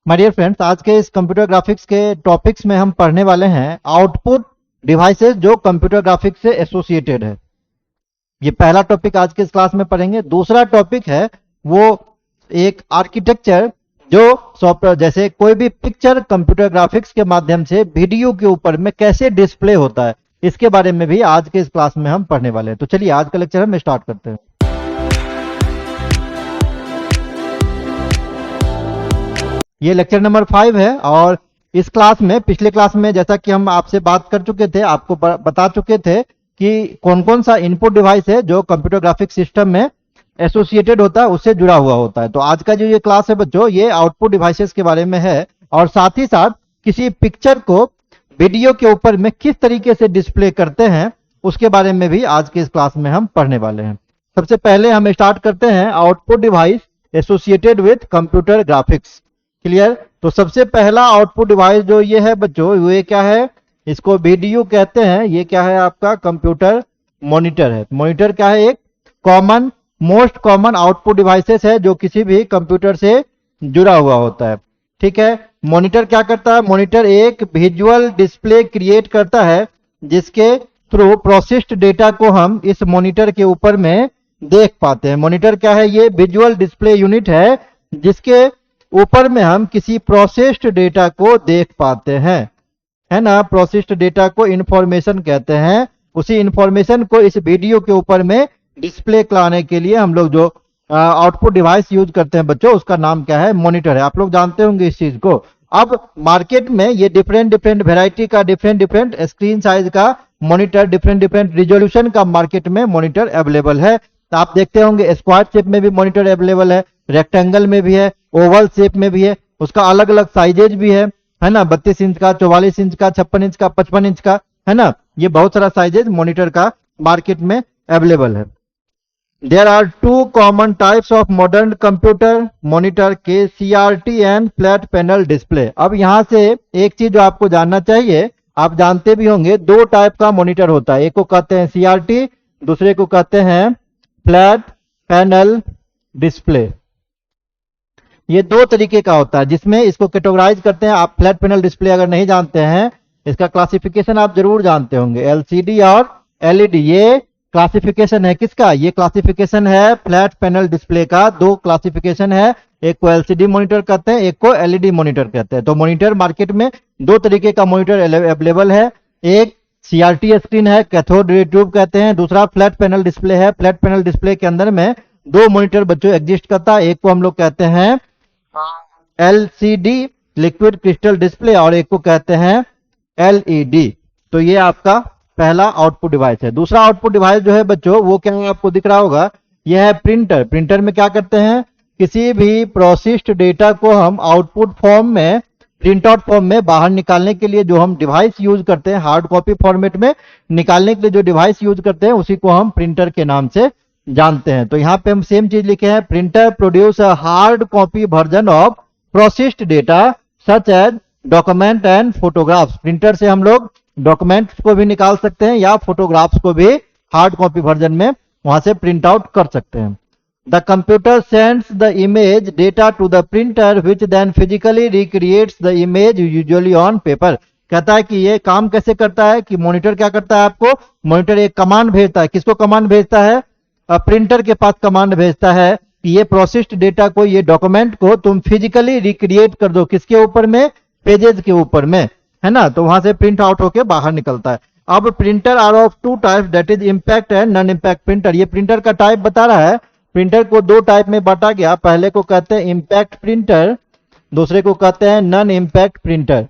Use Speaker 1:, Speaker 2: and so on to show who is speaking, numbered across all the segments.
Speaker 1: My dear friends, आज के इस कंप्यूटर ग्राफिक्स के टॉपिक्स में हम पढ़ने वाले हैं आउटपुट डिवाइसेस जो कंप्यूटर ग्राफिक्स से एसोसिएटेड है। ये पहला टॉपिक आज के इस क्लास में पढ़ेंगे। दूसरा टॉपिक है वो एक आर्किटेक्चर जो सॉफ्टवेयर, जैसे कोई भी पिक्चर कंप्यूटर ग्राफिक्स के माध्यम से वीडियो के ऊपर में कैसे डिस्प्ले होता है, इसके बारे में भी आज के इस क्लास में हम पढ़ने वाले हैं। तो चलिए आज का लेक्चर हम स्टार्ट करते हैं। ये लेक्चर नंबर 5 है और इस क्लास में, पिछले क्लास में जैसा कि हम आपसे बात कर चुके थे, आपको बता चुके थे कि कौन कौन सा इनपुट डिवाइस है जो कंप्यूटर ग्राफिक्स सिस्टम में एसोसिएटेड होता है, उससे जुड़ा हुआ होता है। तो आज का जो ये क्लास है बच्चों, ये आउटपुट डिवाइसेस के बारे में है और साथ ही साथ किसी पिक्चर को वीडियो के ऊपर में किस तरीके से डिस्प्ले करते हैं उसके बारे में भी आज के इस क्लास में हम पढ़ने वाले हैं। सबसे पहले हम स्टार्ट करते हैं output device associated with computer graphics. Clear? तो सबसे पहला आउटपुट डिवाइस जो ये है बच्चों, ये क्या है? इसको वीडियो कहते हैं। ये क्या है? आपका कंप्यूटर मॉनिटर है। मॉनिटर क्या है? एक common, most common output devices है जो किसी भी कंप्यूटर से जुड़ा हुआ होता है। ठीक है। मॉनिटर क्या करता है? मॉनिटर एक विजुअल डिस्प्ले क्रिएट करता है जिसके थ्रू प्रोसेस्ड डेटा को हम इस मॉनिटर के ऊपर में देख पाते हैं। मॉनिटर क्या है? ये विजुअल डिस्प्ले यूनिट है जिसके ऊपर में हम किसी प्रोसेस्ड डेटा को देख पाते हैं, है ना। प्रोसेस्ड डेटा को इंफॉर्मेशन कहते हैं। उसी इंफॉर्मेशन को इस वीडियो के ऊपर में डिस्प्ले कराने के लिए हम लोग जो आउटपुट डिवाइस यूज करते हैं बच्चों, उसका नाम क्या है? मॉनिटर है। आप लोग जानते होंगे इस चीज को। अब मार्केट में ये डिफरेंट वेराइटी का, डिफरेंट स्क्रीन साइज का मॉनिटर, डिफरेंट रिजोल्यूशन का मार्केट में मॉनिटर अवेलेबल है। तो आप देखते होंगे स्क्वायर शेप में भी मॉनिटर अवेलेबल है, रेक्टेंगल में भी है, ओवल शेप में भी है। उसका अलग अलग साइजेज भी है ना। 32 इंच का, 44 इंच का, 56 इंच का, 55 इंच का, है ना। ये बहुत सारा साइजेज मॉनिटर का मार्केट में अवेलेबल है। There are two common types of modern computer monitor के, CRT and flat panel display. अब यहां से एक चीज जो आपको जानना चाहिए, आप जानते भी होंगे, दो टाइप का मॉनिटर होता है। एक को कहते हैं CRT, दूसरे को कहते हैं फ्लैट पैनल डिस्प्ले। ये दो तरीके का होता है जिसमें इसको कैटेगराइज करते हैं। आप फ्लैट पैनल डिस्प्ले अगर नहीं जानते हैं, इसका क्लासिफिकेशन आप जरूर जानते होंगे, LCD और LED। ये क्लासिफिकेशन है किसका? ये क्लासिफिकेशन है फ्लैट पैनल डिस्प्ले का। दो क्लासिफिकेशन है, एक को LCD मॉनिटर कहते हैं, एक को LED मॉनिटर कहते हैं। तो मॉनिटर मार्केट में दो तरीके का मॉनिटर अवेलेबल है। एक CRT स्क्रीन है, कैथोड रे ट्यूब कहते हैं। दूसरा फ्लैट पैनल डिस्प्ले है। फ्लैट पैनल डिस्प्ले के अंदर में दो मॉनिटर बच्चों एग्जिस्ट करता है। एक को हम लोग कहते हैं LCD लिक्विड क्रिस्टल डिस्प्ले और एक को कहते हैं LED। तो ये आपका पहला आउटपुट डिवाइस है। दूसरा आउटपुट डिवाइस जो है बच्चों, वो क्या है? आपको दिख रहा होगा, यह है प्रिंटर। प्रिंटर में क्या करते हैं? किसी भी प्रोसेस्ड डेटा को हम आउटपुट फॉर्म में, प्रिंट आउट फॉर्म में बाहर निकालने के लिए जो हम डिवाइस यूज करते हैं, हार्ड कॉपी फॉर्मेट में निकालने के लिए जो डिवाइस यूज करते हैं, उसी को हम प्रिंटर के नाम से जानते हैं। तो यहाँ पे हम सेम चीज लिखे हैं, printer produce a hard copy version of processed data such as document and photographs. Printer से हम लोग डॉक्यूमेंट्स को भी निकाल सकते हैं या फोटोग्राफ्स को भी हार्ड कॉपी वर्जन में वहां से प्रिंट आउट कर सकते हैं। The computer sends the image data to the printer which then physically recreates the image usually on paper. कहता है कि ये काम कैसे करता है कि मॉनिटर क्या करता है? आपको मॉनिटर एक कमांड भेजता है। किसको कमांड भेजता है? प्रिंटर के पास कमांड भेजता है कि ये प्रोसेस्ड डेटा को, ये डॉक्यूमेंट को तुम फिजिकली रिक्रिएट कर दो। किसके ऊपर में? पेजेस के ऊपर में, है ना। तो वहां से प्रिंट आउट होके बाहर निकलता है। अब printer are of two types, that is impact and non impact printer. ये प्रिंटर का टाइप बता रहा है। प्रिंटर को दो टाइप में बांटा गया। पहले को कहते हैं इंपैक्ट प्रिंटर, दूसरे को कहते हैं नॉन इंपैक्ट प्रिंटर।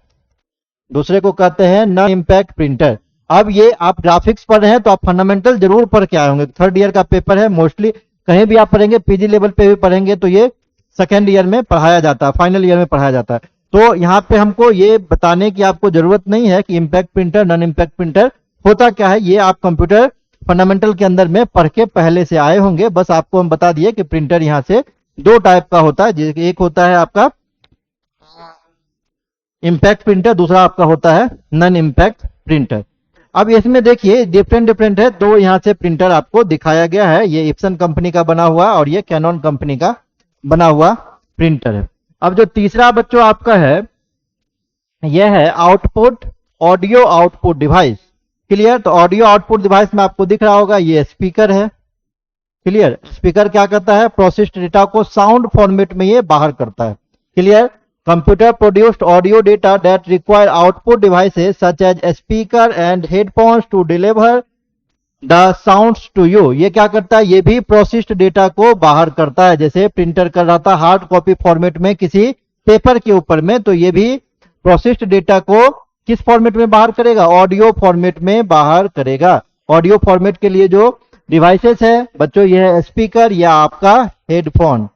Speaker 1: दूसरे को कहते हैं नॉन इंपैक्ट प्रिंटर। अब ये आप ग्राफिक्स पढ़ रहे हैं तो आप फंडामेंटल जरूर पढ़ के आए होंगे। थर्ड ईयर का पेपर है, मोस्टली कहीं भी आप पढ़ेंगे, PG लेवल पे भी पढ़ेंगे तो ये सेकेंड ईयर में पढ़ाया जाता है, फाइनल ईयर में पढ़ाया जाता है। तो यहाँ पे हमको ये बताने की आपको जरूरत नहीं है कि impact printer, non impact printer होता क्या है। ये आप कंप्यूटर फंडामेंटल के अंदर में पढ़ के पहले से आए होंगे। बस आपको हम बता दिए कि प्रिंटर यहाँ से दो टाइप का होता है। एक होता है आपका इंपैक्ट प्रिंटर, दूसरा आपका होता है नॉन इंपैक्ट प्रिंटर। अब इसमें देखिए डिफरेंट है। दो यहाँ से प्रिंटर आपको दिखाया गया है। ये इप्सन कंपनी का बना हुआ और ये कैनन कंपनी का बना हुआ प्रिंटर है। अब जो तीसरा बच्चों आपका है यह है output, audio output device. Clear? तो ऑडियो आउटपुट डिवाइस में आपको दिख रहा होगा ये स्पीकर है। क्लियर? स्पीकर क्या करता है? प्रोसेस्ड डेटा को साउंड फॉर्मेट में ये बाहर करता है। Clear? Computer produced audio data that require output devices such as speaker and headphones to deliver the sounds to you. ये क्या करता है? ये भी प्रोसेस्ड डेटा को बाहर करता है। जैसे प्रिंटर कर रहा था हार्ड कॉपी फॉर्मेट में किसी पेपर के ऊपर में, तो ये भी प्रोसेस्ड डेटा को किस फॉर्मेट में बाहर करेगा? ऑडियो फॉर्मेट में बाहर करेगा। ऑडियो फॉर्मेट के लिए जो डिवाइसेस है बच्चों, ये है स्पीकर या आपका हेडफोन।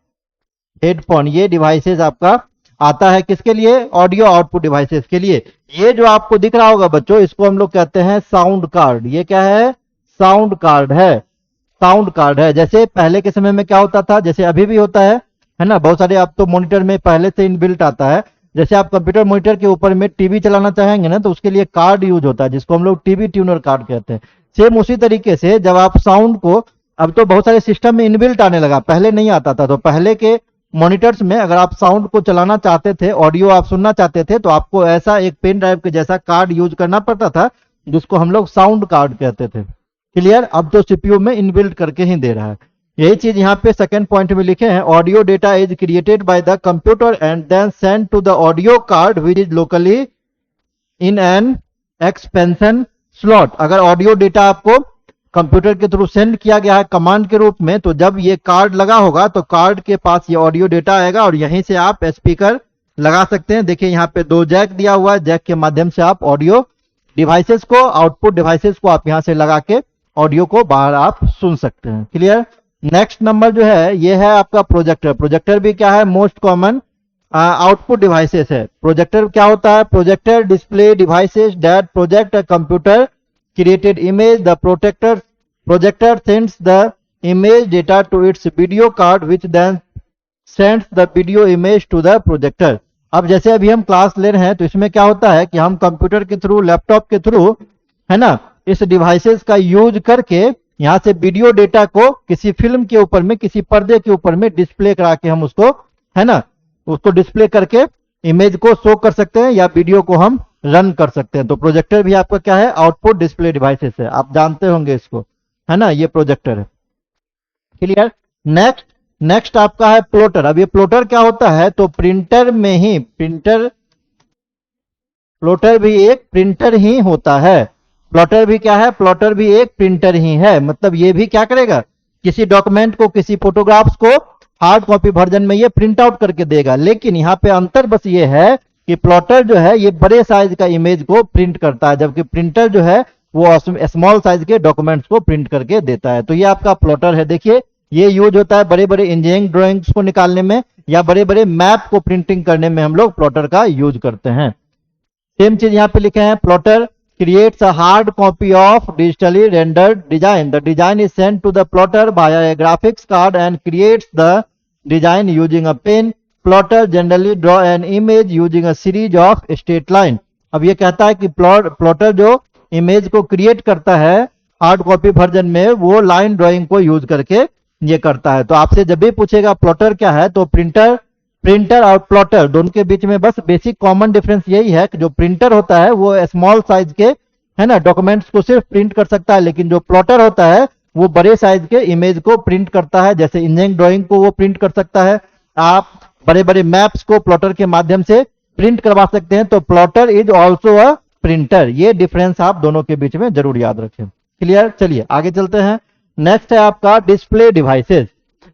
Speaker 1: हेडफोन ये डिवाइसेस आपका आता है किसके लिए? ऑडियो आउटपुट डिवाइसेस के लिए। ये जो आपको दिख रहा होगा बच्चों, इसको हम लोग कहते हैं साउंड कार्ड। ये क्या है? साउंड कार्ड है। साउंड कार्ड है। जैसे पहले के समय में क्या होता था, जैसे अभी भी होता है ना, बहुत सारे अब तो मॉनिटर में पहले से इनबिल्ट आता है। जैसे आप कंप्यूटर मॉनिटर के ऊपर में टीवी चलाना चाहेंगे ना, तो उसके लिए कार्ड यूज होता है जिसको हम लोग टीवी ट्यूनर कार्ड कहते हैं। सेम उसी तरीके से जब आप साउंड को, अब तो बहुत सारे सिस्टम में इनबिल्ट आने लगा, पहले नहीं आता था। तो पहले के मॉनिटर्स में अगर आप साउंड को चलाना चाहते थे, ऑडियो आप सुनना चाहते थे, तो आपको ऐसा एक पेन ड्राइव के जैसा कार्ड यूज करना पड़ता था जिसको हम लोग साउंड कार्ड कहते थे। क्लियर? अब तो सीपीयू में इनबिल्ट करके ही दे रहा है। यही चीज यहाँ पे सेकंड पॉइंट में लिखे हैं, audio data is created by the computer and then send to the audio card which is locally in an expansion slot. अगर ऑडियो डेटा आपको कंप्यूटर के थ्रू सेंड किया गया है कमांड के रूप में, तो जब ये कार्ड लगा होगा तो कार्ड के पास ये ऑडियो डेटा आएगा और यहीं से आप स्पीकर लगा सकते हैं। देखिए यहाँ पे 2 जैक दिया हुआ है, जैक के माध्यम से आप ऑडियो डिवाइसेस को, आउटपुट डिवाइसेस को आप यहाँ से लगा के ऑडियो को बाहर आप सुन सकते हैं। क्लियर? नेक्स्ट नंबर जो है ये है आपका प्रोजेक्टर। प्रोजेक्टर भी क्या है? मोस्ट कॉमन आउटपुट डिवाइसेस है। प्रोजेक्टर क्या होता है? Projector display devices that project a computer created image. The projector sends the image data to its video card which then sends the video image to the projector. अब जैसे अभी हम class ले रहे हैं तो इसमें क्या होता है कि हम कंप्यूटर के थ्रू, लैपटॉप के थ्रू, है ना, इस डिवाइसेस का यूज करके यहाँ से वीडियो डेटा को किसी फिल्म के ऊपर में, किसी पर्दे के ऊपर में डिस्प्ले करा के हम उसको, है ना, उसको डिस्प्ले करके इमेज को शो कर सकते हैं या वीडियो को हम रन कर सकते हैं। तो प्रोजेक्टर भी आपका क्या है? आउटपुट डिस्प्ले डिवाइसेस है। आप जानते होंगे इसको, है ना, ये प्रोजेक्टर है। क्लियर? नेक्स्ट आपका है प्लॉटर। अब ये प्लॉटर क्या होता है? तो प्रिंटर में ही प्लॉटर भी एक प्रिंटर ही होता है। प्लॉटर भी क्या है? प्लॉटर भी एक प्रिंटर ही है। मतलब ये भी क्या करेगा? किसी डॉक्यूमेंट को, किसी फोटोग्राफ्स को हार्ड कॉपी वर्जन में ये प्रिंट आउट करके देगा। लेकिन यहाँ पे अंतर बस ये है कि प्लॉटर जो है ये बड़े साइज का इमेज को प्रिंट करता है, जबकि प्रिंटर जो है वो स्मॉल साइज के डॉक्यूमेंट्स को प्रिंट करके देता है। तो ये आपका प्लॉटर है। देखिए ये यूज होता है बड़े बड़े इंजीनियरिंग ड्राइंग्स को निकालने में या बड़े बड़े मैप को प्रिंटिंग करने में हम लोग प्लॉटर का यूज करते हैं। सेम चीज यहाँ पे लिखे हैं, plotter creates a hard copy of digitally rendered design. The design is sent to the plotter via a graphics card and creates the design using a pen. Plotter generally draw an image using a series of straight line. अब ये कहता है कि plotter जो image को create करता है hard copy version में, वो लाइन ड्राइंग को यूज करके ये करता है। तो आपसे जब भी पूछेगा प्लॉटर क्या है, तो प्रिंटर और प्लॉटर दोनों के बीच में बस बेसिक कॉमन डिफरेंस यही है कि जो प्रिंटर होता है वो स्मॉल साइज के, है ना, डॉक्यूमेंट्स को सिर्फ प्रिंट कर सकता है, लेकिन जो प्लॉटर होता है वो बड़े साइज के इमेज को प्रिंट करता है। जैसे इंजीनियरिंग ड्राइंग को वो प्रिंट कर सकता है, आप बड़े बड़े मैप्स को प्लॉटर के माध्यम से प्रिंट करवा सकते हैं। तो plotter is also a printer. ये डिफरेंस आप दोनों के बीच में जरूर याद रखें। क्लियर? चलिए आगे चलते हैं। नेक्स्ट है आपका डिस्प्ले डिवाइसेस।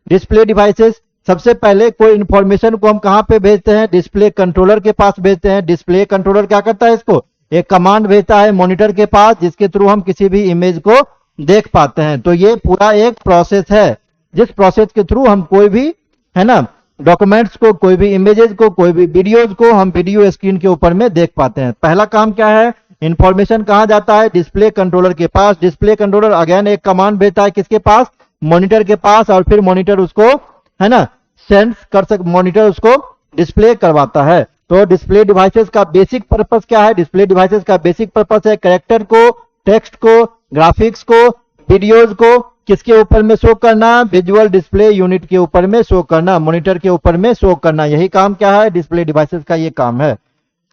Speaker 1: डिस्प्ले डिवाइसेस, सबसे पहले कोई इंफॉर्मेशन को हम कहां पे भेजते हैं? डिस्प्ले कंट्रोलर के पास भेजते हैं। डिस्प्ले कंट्रोलर क्या करता है? इसको एक कमांड भेजता है मॉनिटर के पास, जिसके थ्रू हम किसी भी इमेज को देख पाते हैं। तो ये पूरा एक प्रोसेस है, जिस प्रोसेस के थ्रू हम कोई भी, है ना, डॉक्यूमेंट्स को, कोई भी इमेजेस को, कोई भी वीडियोज को हम वीडियो स्क्रीन के ऊपर में देख पाते हैं। पहला काम क्या है? इंफॉर्मेशन कहां जाता है? डिस्प्ले कंट्रोलर के पास। डिस्प्ले कंट्रोलर अगेन एक कमांड भेजता है किसके पास? मॉनिटर के पास, और फिर मॉनिटर उसको, है ना, सेंस कर सक, मॉनिटर उसको डिस्प्ले करवाता है। तो डिस्प्ले डिवाइसेस का बेसिक पर्पस क्या है? डिस्प्ले डिवाइसेस का बेसिक पर्पस है कैरेक्टर को, टेक्स्ट को, ग्राफिक्स को, वीडियोज को, किसके ऊपर में शो करना, विजुअल डिस्प्ले यूनिट के ऊपर में शो करना, मॉनिटर के ऊपर में शो करना। यही काम क्या है, डिस्प्ले डिवाइसेस का ये काम है।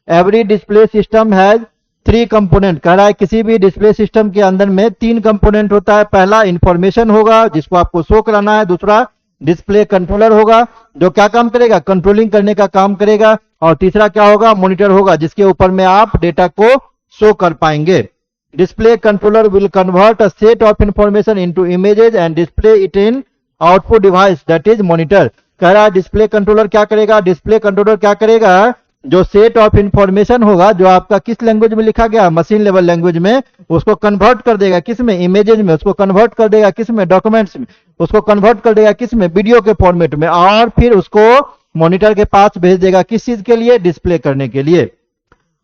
Speaker 1: Every display system has 3 component. कह रहा है किसी भी डिस्प्ले सिस्टम के अंदर में 3 कंपोनेंट होता है। पहला इंफॉर्मेशन होगा जिसको आपको शो कराना है, दूसरा डिस्प्ले कंट्रोलर होगा जो क्या काम करेगा, कंट्रोलिंग करने का काम करेगा, और तीसरा क्या होगा, मॉनिटर होगा जिसके ऊपर में आप डेटा को शो कर पाएंगे। Display controller will convert a set of information into images and display it in output device that is monitor. कह रहा है डिस्प्ले कंट्रोलर क्या करेगा, डिस्प्ले कंट्रोलर क्या करेगा, जो सेट ऑफ इंफॉर्मेशन होगा जो आपका किस लैंग्वेज में लिखा गया, मशीन लेवल लैंग्वेज में, उसको कन्वर्ट कर देगा किस में, इमेजेस में, उसको कन्वर्ट कर देगा किस में, डॉक्यूमेंट्स में, उसको कन्वर्ट कर देगा किस में, वीडियो के फॉर्मेट में, और फिर उसको मॉनिटर के पास भेज देगा किस चीज के लिए, डिस्प्ले करने के लिए।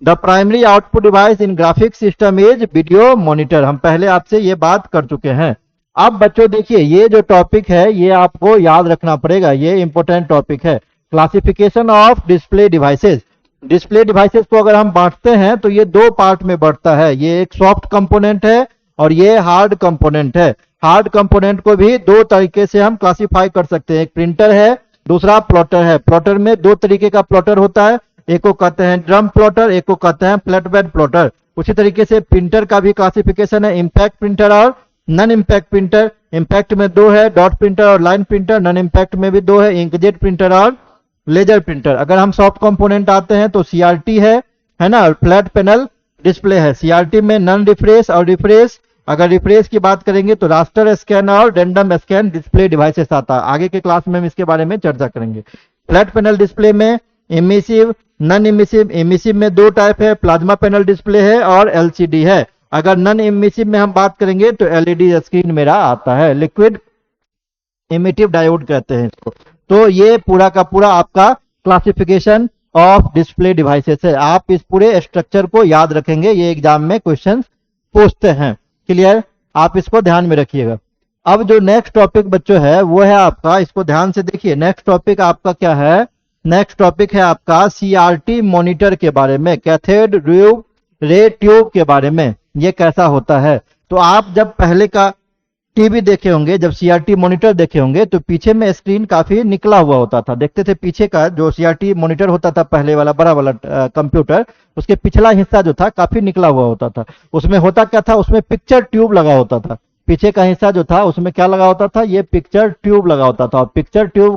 Speaker 1: The primary output device in graphic system is video monitor. हम पहले आपसे ये बात कर चुके हैं। अब बच्चों देखिए ये जो टॉपिक है ये आपको याद रखना पड़ेगा, ये इंपॉर्टेंट टॉपिक है। Classification of display devices. Display devices को अगर हम बांटते हैं तो ये 2 पार्ट में बढ़ता है। ये एक सॉफ्ट कंपोनेंट है और ये हार्ड कंपोनेंट है। हार्ड कंपोनेंट को भी 2 तरीके से हम क्लासिफाई कर सकते हैं। एक प्रिंटर है, दूसरा प्लॉटर है। प्लॉटर में 2 तरीके का प्लॉटर होता है, एक को कहते हैं ड्रम प्लॉटर, एक को कहते हैं फ्लैट बेड प्लॉटर। उसी तरीके से प्रिंटर का भी क्लासिफिकेशन है, इंपैक्ट प्रिंटर और नॉन इंपैक्ट प्रिंटर। इंपैक्ट में 2 है, डॉट प्रिंटर और लाइन प्रिंटर। नॉन इंपैक्ट में भी 2 है, इंकजेट प्रिंटर और लेजर प्रिंटर। अगर हम सॉफ्ट कंपोनेंट आते हैं तो सीआरटी है ना, फ्लैट पैनल डिस्प्ले है। सीआरटी में नॉन रिफ्रेश और रिफ्रेश। अगर रिफ्रेश की बात करेंगे तो रास्टर स्कैन और रैंडम स्कैन डिस्प्ले डिवाइसेस आता है। आगे के क्लास में हम इसके बारे में चर्चा करेंगे। फ्लैट पैनल डिस्प्ले में इमिसिव, नॉन इमिसिव। इमिसिव में 2 टाइप है, प्लाज्मा पैनल डिस्प्ले है और एलसीडी है। अगर नॉन इमिसिव में हम बात करेंगे तो एलईडी स्क्रीन मेरा आता है, लिक्विड इमिटिव डायोड कहते हैं इसको। तो ये पूरा का पूरा आपका क्लासिफिकेशन ऑफ डिस्प्ले डिवाइसेस है। आप इस पूरे स्ट्रक्चर को याद रखेंगे, ये एग्जाम में क्वेश्चंस पूछते हैं। क्लियर, आप इसको ध्यान में रखिएगा। अब जो नेक्स्ट टॉपिक बच्चों है वो है आपका, इसको ध्यान से देखिए। नेक्स्ट टॉपिक आपका क्या है, नेक्स्ट टॉपिक है आपका सीआरटी मॉनिटर के बारे में, कैथोड रे ट्यूब के बारे में, ये कैसा होता है। तो आप जब पहले का टीवी देखे होंगे, जब सीआरटी मॉनिटर देखे होंगे तो पीछे में स्क्रीन काफी निकला हुआ होता था। देखते थे पीछे का जो सीआरटी मॉनिटर होता था, पहले वाला बड़ा वाला कंप्यूटर, उसके पिछला हिस्सा जो था काफी निकला हुआ होता था। उसमें होता क्या था, उसमें पिक्चर ट्यूब लगा होता था। पीछे का हिस्सा जो था उसमें क्या लगा होता था, ये पिक्चर ट्यूब लगा होता था। पिक्चर ट्यूब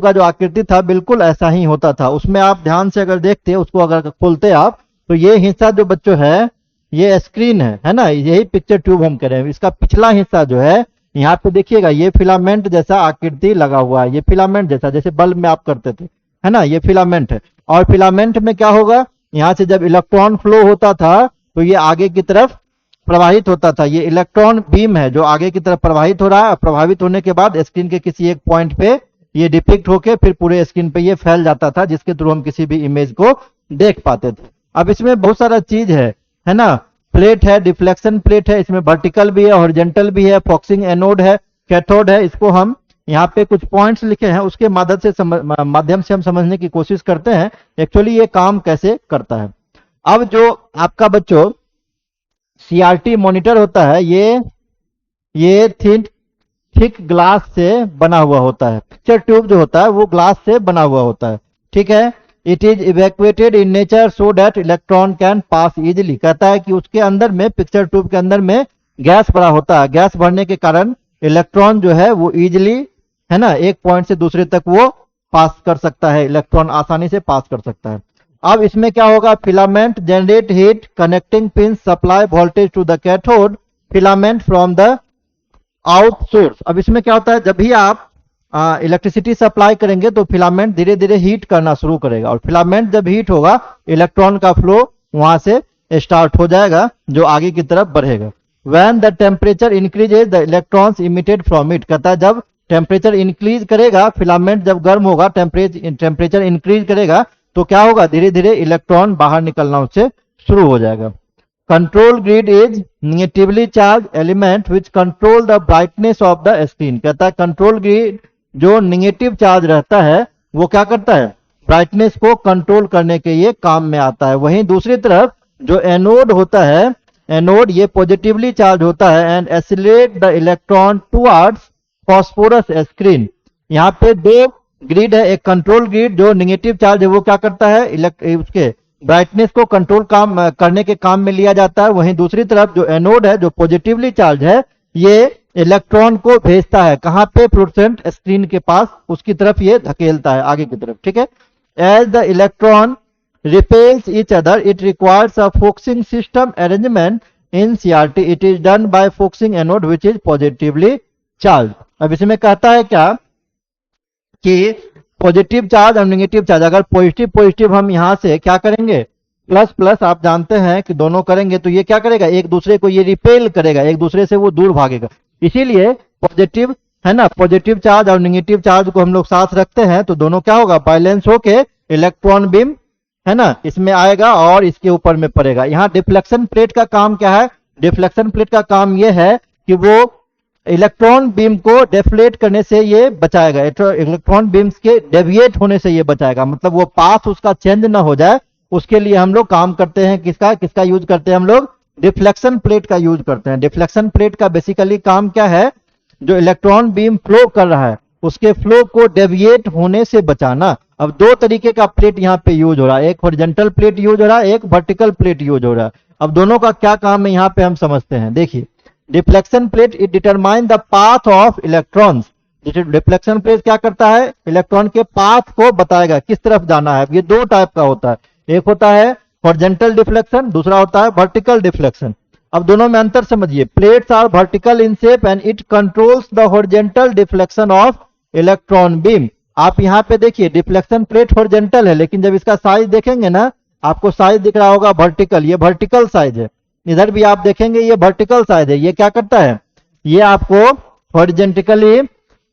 Speaker 1: का जो आकृति था बिल्कुल ऐसा ही होता था। उसमें आप ध्यान से अगर देखते, उसको अगर खोलते आप, तो ये हिस्सा जो बच्चों है ये स्क्रीन है ना, यही पिक्चर ट्यूब हम कह रहे हैं। इसका पिछला हिस्सा जो है, यहाँ पे देखिएगा ये फिलामेंट जैसा आकृति लगा हुआ है, ये फिलामेंट जैसा, जैसे बल्ब में आप करते थे, है ना, ये फिलामेंट है। और फिलामेंट में क्या होगा, यहाँ से जब इलेक्ट्रॉन फ्लो होता था तो ये आगे की तरफ प्रवाहित होता था। ये इलेक्ट्रॉन बीम है जो आगे की तरफ प्रवाहित हो रहा है। प्रभावित होने के बाद स्क्रीन के किसी एक पॉइंट पे ये डिपिक्ट होके फिर पूरे स्क्रीन पे ये फैल जाता था, जिसके थ्रू हम किसी भी इमेज को देख पाते थे। अब इसमें बहुत सारा चीज है ना, प्लेट है, डिफ्लेक्शन प्लेट है, इसमें वर्टिकल भी है, हॉरिजॉन्टल भी है, फॉक्सिंग एनोड है, कैथोड है। इसको हम यहाँ पे कुछ पॉइंट्स लिखे हैं, उसके माध्यम से हम समझने की कोशिश करते हैं एक्चुअली ये काम कैसे करता है। अब जो आपका बच्चों सीआरटी मॉनिटर होता है, ये थिक ग्लास से बना हुआ होता है। पिक्चर ट्यूब जो होता है वो ग्लास से बना हुआ होता है, ठीक है। It is evacuated in nature so that electron can pass easily. कहता है कि उसके अंदर में, पिक्चर ट्यूब के अंदर में गैस भरा होता है। गैस भरने के कारण इलेक्ट्रॉन जो है वो इजिली, है ना, एक पॉइंट से दूसरे तक वो पास कर सकता है, इलेक्ट्रॉन आसानी से पास कर सकता है। अब इसमें क्या होगा, filament generate heat, connecting pin supply voltage to the cathode, filament from the out source. अब इसमें क्या होता है, जब भी आप इलेक्ट्रिसिटी सप्लाई करेंगे तो फिलामेंट धीरे धीरे हीट करना शुरू करेगा, और फिलामेंट जब हीट होगा इलेक्ट्रॉन का फ्लो वहां से स्टार्ट हो जाएगा जो आगे की तरफ बढ़ेगा। When the temperature increases the electrons emitted from it. कहता है जब टेम्परेचर इंक्रीज करेगा, फिलामेंट जब गर्म होगा, टेम्परेचर इंक्रीज करेगा तो क्या होगा, धीरे धीरे इलेक्ट्रॉन बाहर निकलना उससे शुरू हो जाएगा। Control grid is negatively charge element which control the brightness of the screen. कहता है कंट्रोल ग्रिड जो निगेटिव चार्ज रहता है वो क्या करता है, ब्राइटनेस को कंट्रोल करने के ये काम में आता है। वहीं दूसरी तरफ जो एनोड होता है, एनोड ये पॉजिटिवली चार्ज होता है and accelerate the electron towards phosphorus screen. यहाँ पे दो ग्रिड है, एक कंट्रोल ग्रिड जो नेगेटिव चार्ज है वो क्या करता है, उसके ब्राइटनेस को कंट्रोल करने के काम में लिया जाता है। वहीं दूसरी तरफ जो एनोड है जो पॉजिटिवली चार्ज है ये इलेक्ट्रॉन को भेजता है कहां पे, फ्लोरोसेंट स्क्रीन के पास, उसकी तरफ ये धकेलता है आगे की तरफ, ठीक है। As the electron repels each other, it requires a focusing system arrangement in CRT. It is done by focusing anode which is positively charged. अब इसमें कहता है क्या कि पॉजिटिव चार्ज और नेगेटिव चार्ज, अगर पॉजिटिव पॉजिटिव हम यहां से क्या करेंगे प्लस प्लस, आप जानते हैं कि दोनों करेंगे तो ये क्या करेगा, एक दूसरे को ये रिपेल करेगा, एक दूसरे से वो दूर भागेगा। इसीलिए पॉजिटिव है ना, पॉजिटिव चार्ज और नेगेटिव चार्ज को हम लोग साथ रखते हैं तो दोनों क्या होगा, बैलेंस होके इलेक्ट्रॉन बीम है ना इसमें आएगा और इसके ऊपर में पड़ेगा। यहाँ डिफ्लेक्शन प्लेट का काम क्या है, डिफ्लेक्शन प्लेट का काम यह है कि वो इलेक्ट्रॉन बीम को डेफ्लेट करने से ये बचाएगा, इलेक्ट्रॉन बीम्स के डेविएट होने से ये बचाएगा, मतलब वो पाथ उसका चेंज ना हो जाए, उसके लिए हम लोग काम करते हैं किसका किसका यूज करते हैं हम लोग, डिफ्लेक्शन प्लेट का यूज करते हैं। डिफ्लेक्शन प्लेट का बेसिकली काम क्या है, जो इलेक्ट्रॉन बीम फ्लो कर रहा है उसके फ्लो को डेविएट होने से बचाना। अब दो तरीके का प्लेट यहाँ पे यूज हो रहा है, एक हॉरिजॉन्टल प्लेट यूज हो रहा है, एक वर्टिकल प्लेट यूज हो रहा है। अब दोनों का क्या काम है यहाँ पे हम समझते हैं। देखिए deflection plate it determine the path of electrons. Deflection plate क्या करता है, इलेक्ट्रॉन के पाथ को बताएगा किस तरफ जाना है। ये दो टाइप का होता है, एक होता है हॉरिजॉन्टल डिफ्लेक्शन, दूसरा होता है वर्टिकल डिफ्लेक्शन। अब दोनों में अंतर समझिए, plates are vertical in shape and it controls the horizontal deflection of electron beam. आप यहाँ पे देखिए डिफ्लेक्शन प्लेट हॉरिजॉन्टल है, लेकिन जब इसका साइज देखेंगे ना आपको साइज दिख रहा होगा वर्टिकल, ये वर्टिकल साइज है। इधर भी आप देखेंगे ये वर्टिकल साइज है। ये क्या करता है, ये आपको हॉरिजॉन्टली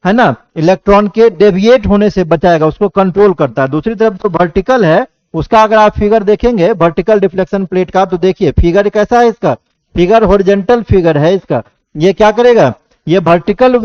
Speaker 1: है ना इलेक्ट्रॉन के डेविएट होने से बचाएगा, उसको कंट्रोल करता है। दूसरी तरफ जो वर्टिकल है उसका अगर आप फिगर देखेंगे वर्टिकल डिफ्लेक्शन प्लेट का, तो देखिए फिगर कैसा है, इसका फिगर हॉरिजॉन्टल फिगर है इसका। ये क्या करेगा, ये वर्टिकल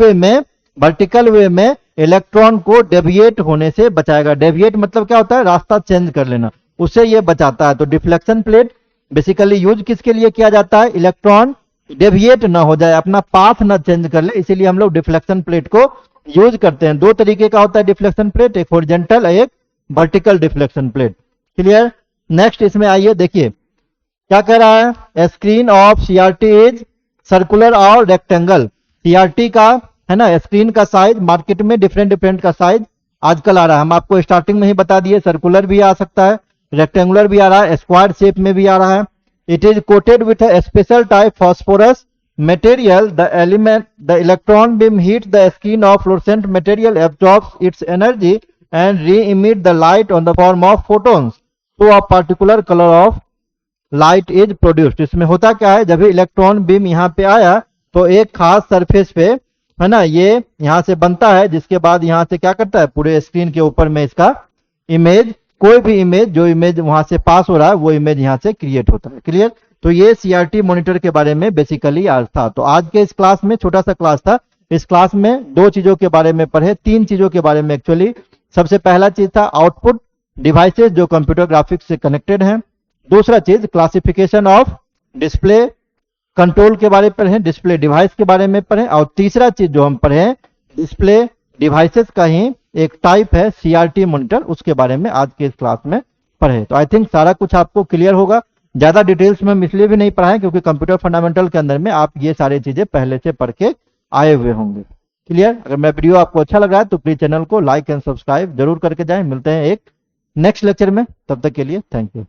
Speaker 1: वे में इलेक्ट्रॉन को डेविएट होने से बचाएगा। डेविएट मतलब क्या होता है, रास्ता चेंज कर लेना, उससे ये बचाता है। तो डिफ्लेक्शन प्लेट बेसिकली यूज किसके लिए किया जाता है, इलेक्ट्रॉन डेविएट ना हो जाए, अपना पाथ ना चेंज कर ले, इसीलिए हम लोग डिफ्लेक्शन प्लेट को यूज करते हैं। दो तरीके का होता है डिफ्लेक्शन प्लेट, एक हॉरिजॉन्टल एक vertical deflection plate. Clear. Next इसमें आइए देखिए क्या कह रहा है, screen of CRT is circular और रेक्टेंगल। सीआरटी का है ना स्क्रीन का साइज मार्केट में डिफरेंट का साइज आजकल आ रहा है। हम आपको स्टार्टिंग में ही बता दिए, सर्कुलर भी आ सकता है, रेक्टेंगुलर भी आ रहा है, स्क्वायर शेप में भी आ रहा है। It is coated with a special type phosphorus material. The electron beam heat the screen of fluorescent material, absorbs its energy and re-emit the light on the form of photons, तो a particular colour of light is produced. इसमें होता क्या है, जब electron beam यहाँ पे आया तो एक खास सरफेस पे है ना ये यहां से बनता है, जिसके बाद यहां से क्या करता है, पूरे स्क्रीन के ऊपर में इसका इमेज, कोई भी इमेज जो इमेज वहां से पास हो रहा है वो इमेज यहां से क्रिएट होता है। क्लियर। तो ये सीआरटी मॉनिटर के बारे में बेसिकली आज था। तो आज के इस क्लास में छोटा सा क्लास था, इस क्लास में दो चीजों के बारे में पढ़े, तीन चीजों के बारे में एक्चुअली। सबसे पहला चीज था आउटपुट डिवाइसेस जो कंप्यूटर ग्राफिक्स से कनेक्टेड हैं। दूसरा चीज क्लासिफिकेशन ऑफ डिस्प्ले कंट्रोल के बारे में पढ़े, डिस्प्ले डिवाइस के बारे में पढ़े। और तीसरा चीज जो हम पढ़े डिस्प्ले डिवाइसेस का ही एक टाइप है सीआरटी मॉनिटर, उसके बारे में आज के इस क्लास में पढ़े। तो आई थिंक सारा कुछ आपको क्लियर होगा। ज्यादा डिटेल्स में हम इसलिए भी नहीं पढ़ाएं क्योंकि कंप्यूटर फंडामेंटल के अंदर में आप ये सारी चीजें पहले से पढ़ के आए हुए होंगे। क्लियर। अगर मेरा वीडियो आपको अच्छा लग रहा है तो प्लीज चैनल को लाइक एंड सब्सक्राइब जरूर करके जाएं। मिलते हैं एक नेक्स्ट लेक्चर में, तब तक के लिए थैंक यू।